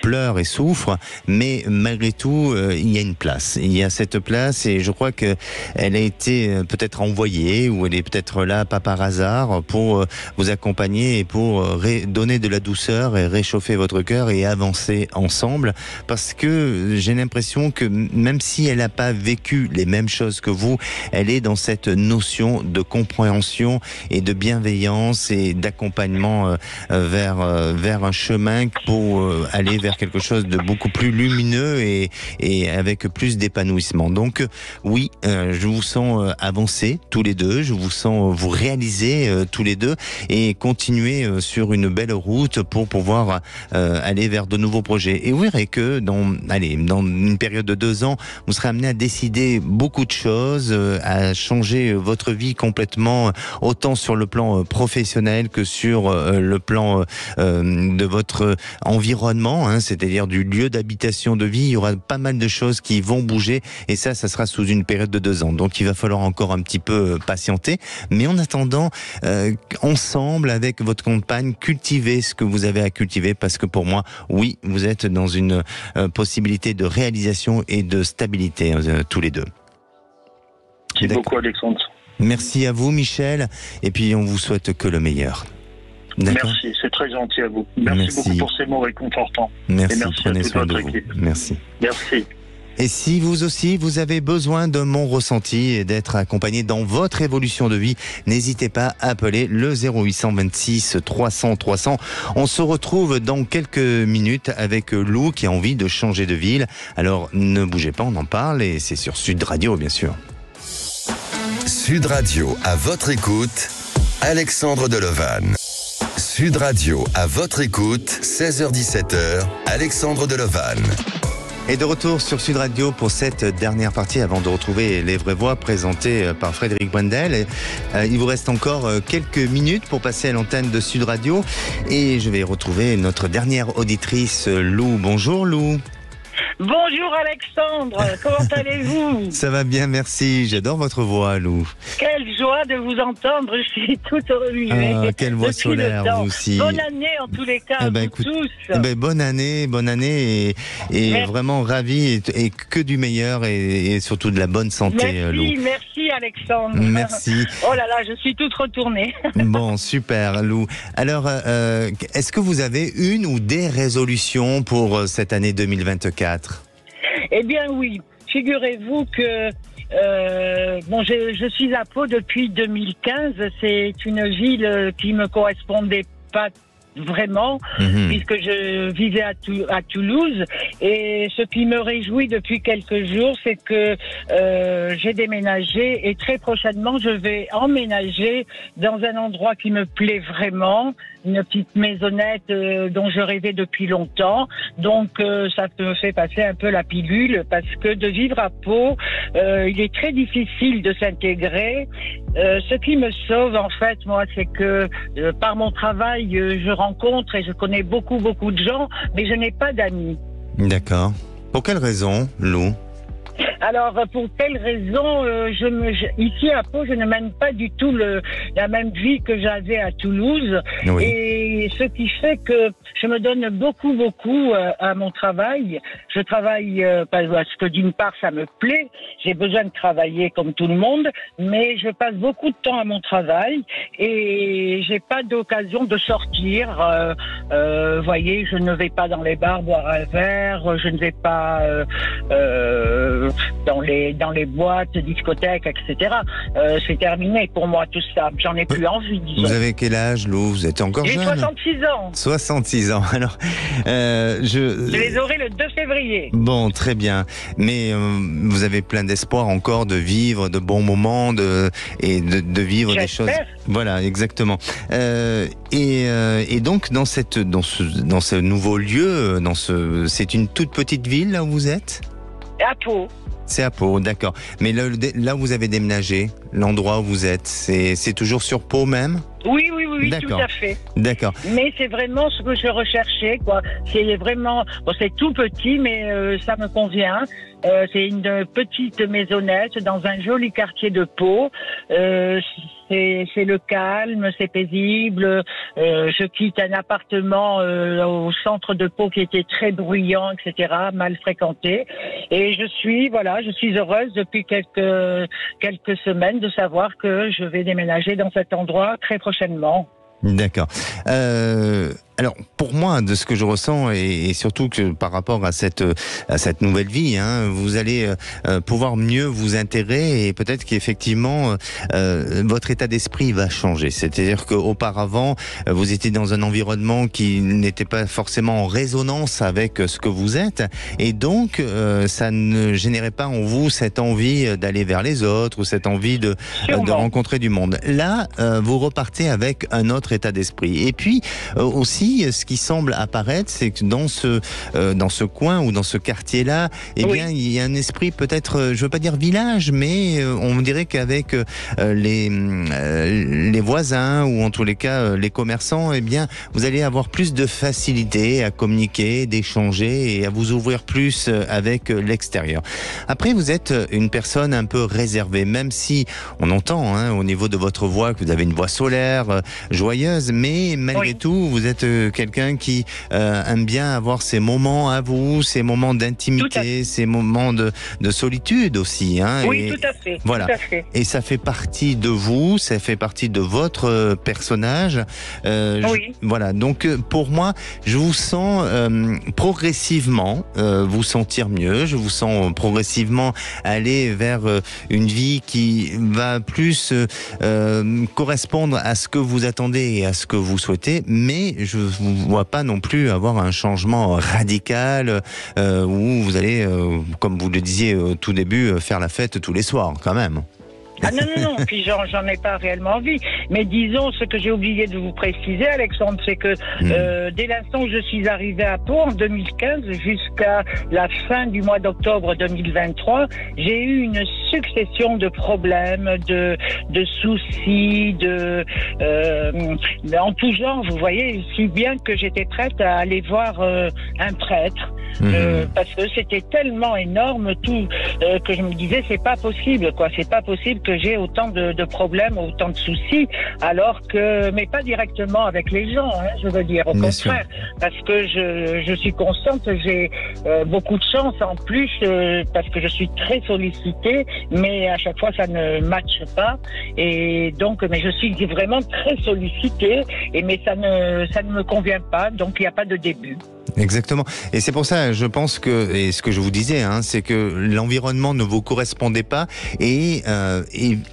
pleure et souffre, mais malgré tout, il y a une place. Il y a cette place et je crois qu'elle a été peut-être envoyée ou elle est peut-être là, pas par hasard, pour vous accompagner et pour donner de la douceur et réchauffer votre cœur et avancer ensemble. Parce que j'ai l'impression que même si elle n'a pas vécu les mêmes choses que vous, elle est dans cette notion de compréhension et de bienveillance et d'accompagnement vers un chemin pour aller vers quelque chose de beaucoup plus lumineux et avec plus d'épanouissement. Donc oui, je vous sens avancer tous les deux, je vous sens vous réaliser tous les deux et continuer sur une belle route pour pouvoir aller vers de nouveaux projets. Et vous verrez que dans une période de 2 ans, vous serez amené à décider beaucoup de choses, à changer votre vie complètement, autant sur le plan professionnel que sur le plan de votre environnement, c'est-à-dire du lieu d'habitation de vie. Il y aura pas mal de choses qui vont bouger et ça sera sous une période de 2 ans. Donc il va falloir encore un petit peu patienter. Mais en attendant, ensemble avec votre compagne, cultivez ce que vous avez à cultiver, parce que pour moi, oui, vous êtes dans une possibilité de réalisation et de stabilité tous les deux. Merci beaucoup, Alexandre. Merci à vous, Michel. Et puis, on vous souhaite que le meilleur. D'accord ? Merci, c'est très gentil à vous. Merci beaucoup pour ces mots réconfortants. Merci, et merci prenez à toute soin de votre vous. équipe. Merci. Merci. Et si vous aussi, vous avez besoin de mon ressenti et d'être accompagné dans votre évolution de vie, n'hésitez pas à appeler le 0826 300 300. On se retrouve dans quelques minutes avec Lou qui a envie de changer de ville. Alors, ne bougez pas, on en parle et c'est sur Sud Radio, bien sûr. Sud Radio, à votre écoute, Alexandre Delovan. Sud Radio, à votre écoute, 16h-17h, Alexandre Delovan. Et de retour sur Sud Radio pour cette dernière partie avant de retrouver Les Vraies Voix présentées par Frédéric Brendel. Il vous reste encore quelques minutes pour passer à l'antenne de Sud Radio et je vais retrouver notre dernière auditrice, Lou. Bonjour Lou. Bonjour Alexandre, comment allez-vous? Ça va bien, merci. J'adore votre voix, Lou. Quelle joie de vous entendre, je suis toute remuée. Ah, quelle voix solaire, vous aussi. Bonne année en tous les cas, vous tous. Bonne année et vraiment ravi et que du meilleur et surtout de la bonne santé, Lou. Merci Alexandre. Merci. Oh là là, je suis toute retournée. Bon, super Lou. Alors, est-ce que vous avez une ou des résolutions pour cette année 2024? Eh bien oui, figurez-vous que je suis à Pau depuis 2015. C'est une ville qui me correspondait pas vraiment, puisque je vivais à Toulouse. Et ce qui me réjouit depuis quelques jours, c'est que j'ai déménagé et très prochainement, je vais emménager dans un endroit qui me plaît vraiment, une petite maisonnette dont je rêvais depuis longtemps. Donc ça me fait passer un peu la pilule parce que de vivre à Pau, il est très difficile de s'intégrer. Ce qui me sauve en fait, moi, c'est que par mon travail, je rencontre et je connais beaucoup de gens, mais je n'ai pas d'amis. D'accord. Pour quelle raison, Lou ? Alors, pour quelle raison ici à Pau, je ne mène pas du tout la même vie que j'avais à Toulouse. Oui. Et ce qui fait que je me donne beaucoup à mon travail. Je travaille parce que d'une part, ça me plaît. J'ai besoin de travailler comme tout le monde, mais je passe beaucoup de temps à mon travail et j'ai pas d'occasion de sortir. Voyez, je ne vais pas dans les bars boire un verre, je ne vais pas dans les boîtes, discothèques, etc. C'est terminé pour moi tout ça. J'en ai plus envie, disons. Vous avez quel âge, Lou ? Vous êtes encore jeune ? J'ai 66 ans. 66 ans. Alors, je les aurai le 2 février. Bon, très bien. Mais vous avez plein d'espoir encore de vivre de bons moments et de vivre des choses. Voilà, exactement. Et donc dans ce nouveau lieu, c'est une toute petite ville là où vous êtes ? À Pau. C'est à Pau, d'accord. Mais là où vous avez déménagé, l'endroit où vous êtes, c'est toujours sur Pau même ? Oui, tout à fait. D'accord. Mais c'est vraiment ce que je recherchais, quoi. C'est vraiment, c'est tout petit, mais ça me convient. C'est une petite maisonnette dans un joli quartier de Pau. C'est le calme, c'est paisible. Je quitte un appartement au centre de Pau qui était très bruyant, etc., mal fréquenté. Et je suis heureuse depuis quelques semaines de savoir que je vais déménager dans cet endroit très prochainement. D'accord. Alors, pour moi, de ce que je ressens, et surtout que par rapport à cette nouvelle vie, vous allez pouvoir mieux vous intégrer et peut-être qu'effectivement, votre état d'esprit va changer. C'est-à-dire qu'auparavant, vous étiez dans un environnement qui n'était pas forcément en résonance avec ce que vous êtes, et donc ça ne générait pas en vous cette envie d'aller vers les autres ou cette envie de rencontrer du monde. Là, vous repartez avec un autre état d'esprit. Et puis aussi, ce qui semble apparaître, c'est que dans ce coin ou dans ce quartier-là, bien, il y a un esprit peut-être, je veux pas dire village, mais on dirait qu'avec les voisins ou en tous les cas les commerçants, bien, vous allez avoir plus de facilité à communiquer, d'échanger et à vous ouvrir plus avec l'extérieur. Après, vous êtes une personne un peu réservée, même si on entend au niveau de votre voix que vous avez une voix solaire, joyeuse, mais malgré tout, vous êtes quelqu'un qui aime bien avoir ces moments à vous, ces moments d'intimité, ces moments de solitude aussi. Oui, tout à fait. Voilà. Tout à fait. Et ça fait partie de vous, ça fait partie de votre personnage. Voilà. Donc, pour moi, je vous sens progressivement vous sentir mieux. Je vous sens progressivement aller vers une vie qui va plus correspondre à ce que vous attendez et à ce que vous souhaitez, mais je ne vous vois pas non plus avoir un changement radical où vous allez, comme vous le disiez au tout début, faire la fête tous les soirs quand même. Ah non, puis j'en ai pas réellement envie. Mais disons, ce que j'ai oublié de vous préciser, Alexandre, c'est que dès l'instant où je suis arrivée à Pau, en 2015, jusqu'à la fin du mois d'octobre 2023, j'ai eu une succession de problèmes, de soucis, en tout genre, vous voyez, si bien que j'étais prête à aller voir un prêtre. Parce que c'était tellement énorme tout que je me disais c'est pas possible que j'ai autant de problèmes, autant de soucis, alors que mais pas directement avec les gens, hein, je veux dire au contraire, parce que je suis consciente, j'ai beaucoup de chance en plus parce que je suis très sollicitée, mais à chaque fois ça ne matche pas et donc mais je suis vraiment très sollicitée mais ça ne me convient pas, donc il n'y a pas de début. Exactement. Et c'est pour ça, je pense que, et ce que je vous disais, hein, c'est que l'environnement ne vous correspondait pas et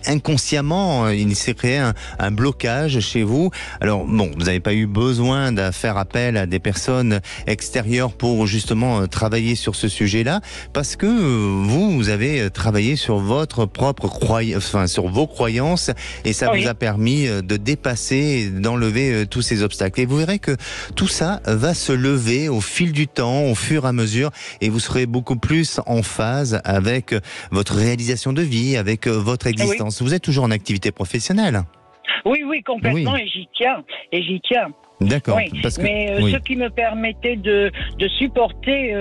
inconsciemment, il s'est créé un blocage chez vous. Alors, bon, vous n'avez pas eu besoin de faire appel à des personnes extérieures pour justement travailler sur ce sujet-là, parce que vous avez travaillé sur votre propre sur vos croyances et ça vous a permis de dépasser, d'enlever tous ces obstacles. Et vous verrez que tout ça va se lever au fil du temps, au fur et à mesure, et vous serez beaucoup plus en phase avec votre réalisation de vie, avec votre existence. Vous êtes toujours en activité professionnelle? Oui, complètement, et j'y tiens. D'accord. Oui, mais ce qui me permettait de supporter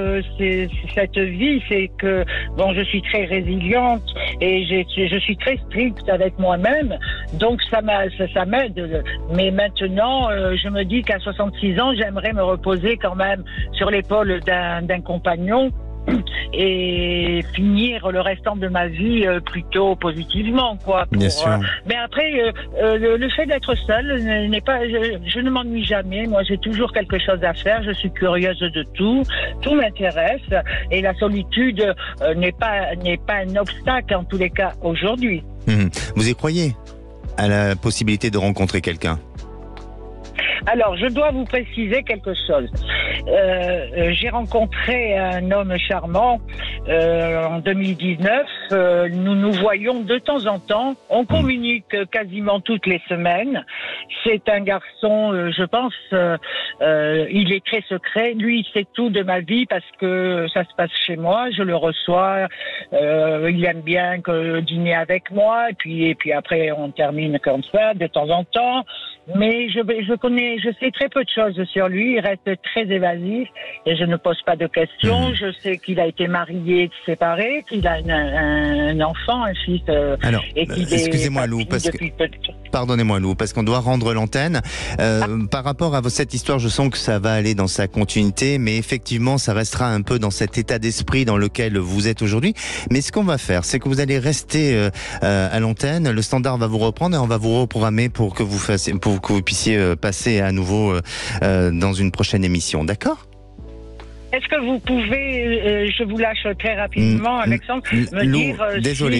cette vie, c'est que bon, je suis très résiliente et je suis très stricte avec moi-même, donc ça m'aide. Mais maintenant, je me dis qu'à 66 ans, j'aimerais me reposer quand même sur l'épaule d'un compagnon et finir le restant de ma vie plutôt positivement, quoi. Bien sûr. Mais après, le fait d'être seule n'est pas. Je ne m'ennuie jamais. Moi, j'ai toujours quelque chose à faire. Je suis curieuse de tout. Tout m'intéresse. Et la solitude n'est pas un obstacle en tous les cas aujourd'hui. Vous y croyez à la possibilité de rencontrer quelqu'un? Alors, je dois vous préciser quelque chose. J'ai rencontré un homme charmant en 2019. Nous nous voyons de temps en temps. On communique quasiment toutes les semaines. C'est un garçon, je pense, il est très secret. Lui, il sait tout de ma vie parce que ça se passe chez moi. Je le reçois. Il aime bien dîner avec moi. Et puis après, on termine comme ça de temps en temps. Mais je sais très peu de choses sur lui. Il reste très évasif et je ne pose pas de questions. Je sais qu'il a été marié, séparé, qu'il a un enfant, un fils. Alors, excusez-moi Lou, pardonnez-moi Lou, parce qu'on doit rendre l'antenne. Par rapport à cette histoire, je sens que ça va aller dans sa continuité, mais effectivement, ça restera un peu dans cet état d'esprit dans lequel vous êtes aujourd'hui. Mais ce qu'on va faire, c'est que vous allez rester à l'antenne. Le standard va vous reprendre et on va vous reprogrammer pour que vous puissiez passer à nouveau dans une prochaine émission, d'accord ? Est-ce que vous pouvez, je vous lâche très rapidement, Alexandre, me dire...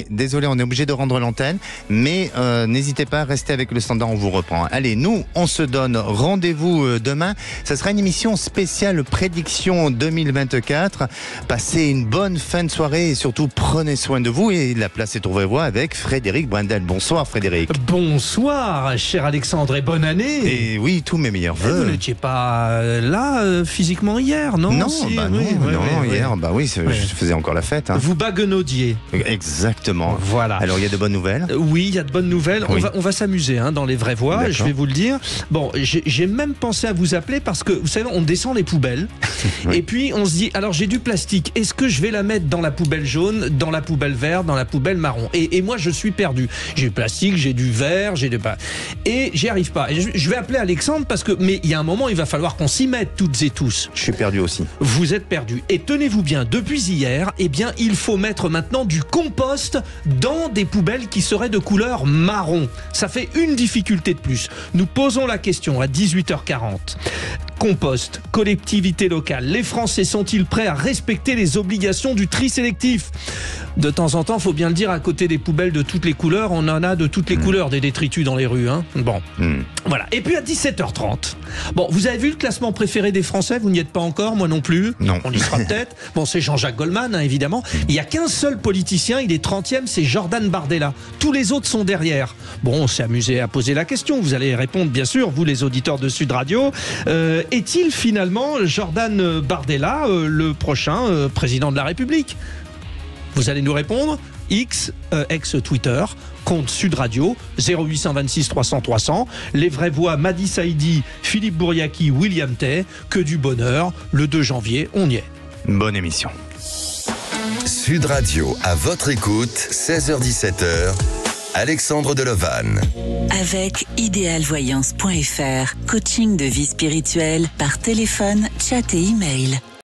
Désolé, on est obligé de rendre l'antenne, mais n'hésitez pas à rester avec le standard, on vous reprend. Allez, nous, on se donne rendez-vous demain. Ça sera une émission spéciale prédiction 2024. Passez une bonne fin de soirée et surtout prenez soin de vous. Et la place est au revoir avec Frédéric Brendel. Bonsoir Frédéric. Bonsoir, cher Alexandre, et bonne année. Et oui, tous mes meilleurs vœux. Vous n'étiez pas là physiquement hier, non? Non. Hier, je faisais encore la fête. Hein. Vous baguenaudiez. Exactement. Voilà. Alors, il y a de bonnes nouvelles? Oui, il y a de bonnes nouvelles. Oui. On va s'amuser dans les vraies voix, je vais vous le dire. Bon, j'ai même pensé à vous appeler parce que, vous savez, on descend les poubelles et puis on se dit, alors j'ai du plastique, est-ce que je vais la mettre dans la poubelle jaune, dans la poubelle verte, dans la poubelle marron? Et moi, je suis perdu. J'ai du plastique, j'ai du verre, et j'y arrive pas. Et je vais appeler Alexandre mais il y a un moment, il va falloir qu'on s'y mette toutes et tous. Je suis perdu aussi. Vous êtes perdu. Et tenez-vous bien, depuis hier, il faut mettre maintenant du compost dans des poubelles qui seraient de couleur marron. Ça fait une difficulté de plus. Nous posons la question à 18h40. Compost, collectivité locale, les Français sont-ils prêts à respecter les obligations du tri sélectif ? De temps en temps, faut bien le dire, à côté des poubelles de toutes les couleurs, on en a de toutes les couleurs des détritus dans les rues. Hein. Bon, voilà. Et puis à 17h30, bon, vous avez vu le classement préféré des Français? Vous n'y êtes pas encore, moi non plus. Non. On y sera peut-être. Bon, c'est Jean-Jacques Goldman, hein, évidemment. Il y a qu'un seul politicien, il est 30e, c'est Jordan Bardella. Tous les autres sont derrière. Bon, on s'est amusé à poser la question. Vous allez répondre, bien sûr, vous les auditeurs de Sud Radio. Est-il finalement Jordan Bardella le prochain président de la République? Vous allez nous répondre. ex-Twitter, compte Sud Radio, 0826 300 300. Les vraies voix, Madi Saïdi, Philippe Bouriaki, William Tay. Que du bonheur. Le 2 janvier, on y est. Bonne émission. Sud Radio, à votre écoute, 16h-17h, Alexandre Delovan. Avec idéalvoyance.fr, coaching de vie spirituelle par téléphone, chat et email.